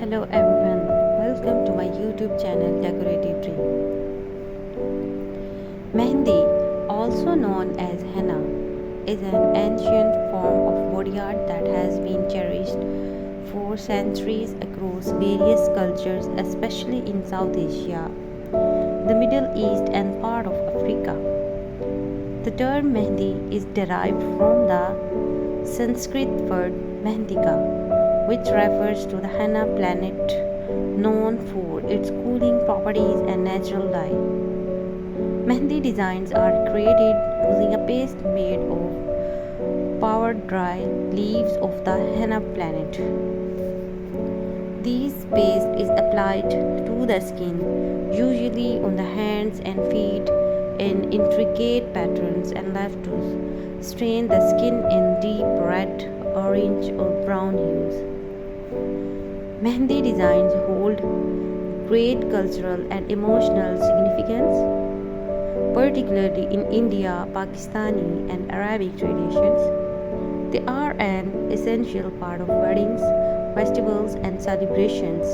Hello everyone, welcome to my YouTube channel Decorative Dream. Mehndi, also known as henna, is an ancient form of body art that has been cherished for centuries across various cultures, especially in South Asia, the Middle East, and part of Africa. The term mehndi is derived from the Sanskrit word mehendika, which refers to the henna plant known for its cooling properties and natural dye. Mehndi designs are created using a paste made of powdered dry leaves of the henna plant. This paste is applied to the skin, usually on the hands and feet, in intricate patterns and left to stain the skin in deep red, orange, or brown hues. Mehndi designs hold great cultural and emotional significance, particularly in India, Pakistani, and Arabic traditions. They are an essential part of weddings, festivals, and celebrations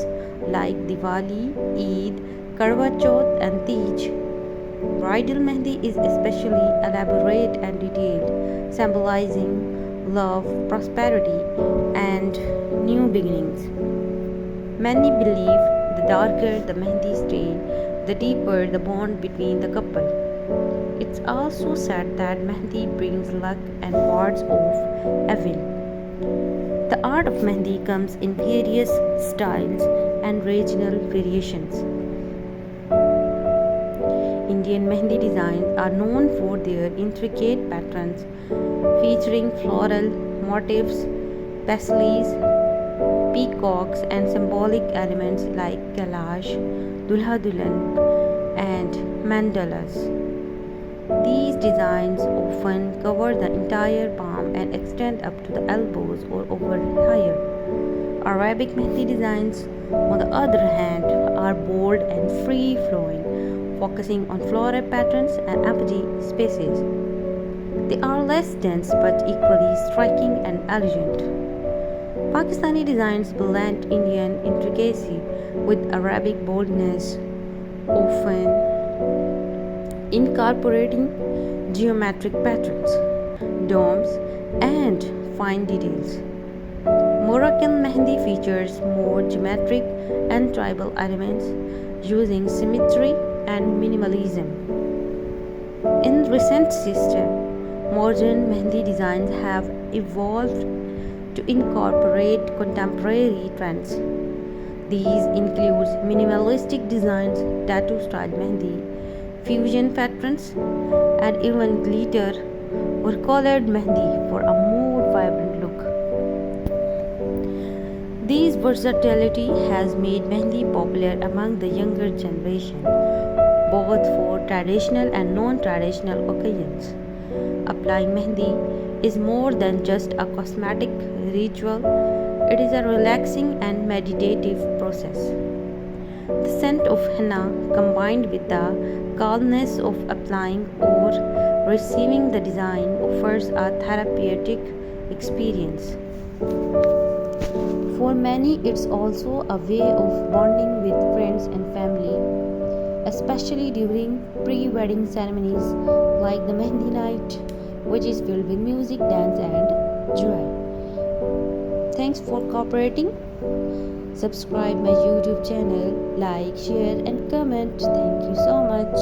like Diwali, Eid, Karwa Chauth, and Tej. Bridal mehndi is especially elaborate and detailed, symbolizing love, prosperity, and new beginnings. Many believe the darker the mehndi stain, the deeper the bond between the couple. It's also said that mehndi brings luck and wards off evil. The art of mehndi comes in various styles and regional variations. Indian mehndi designs are known for their intricate patterns featuring floral motifs, paisley, peacocks, and symbolic elements like kailash, dulha dulhan, and mandalas. These designs often cover the entire palm and extend up to the elbows or over higher. Arabic mehndi designs, on the other hand, are bold and free flowing, focusing on floral patterns and empty spaces. They are less dense but equally striking and elegant. Pakistani designs blend Indian intricacy with Arabic boldness, often incorporating geometric patterns, domes, and fine details. Moroccan mehndi features more geometric and tribal elements using symmetry and minimalism. In recent history, modern mehndi designs have evolved to incorporate contemporary trends. These include minimalistic designs, tattoo style mehndi, fusion patterns, and even glitter or colored mehndi for a more vibrant look. This versatility has made mehndi popular among the younger generation, both for traditional and non-traditional occasions. Applying mehndi is more than just a cosmetic ritual, it is a relaxing and meditative process. The scent of henna combined with the calmness of applying or receiving the design offers a therapeutic experience. For many, it's also a way of bonding with friends and family, especially during pre-wedding ceremonies like the mehndi night, which is filled with music, dance, and joy. Thanks for cooperating. Subscribe my YouTube channel, like, share, and comment. Thank you so much.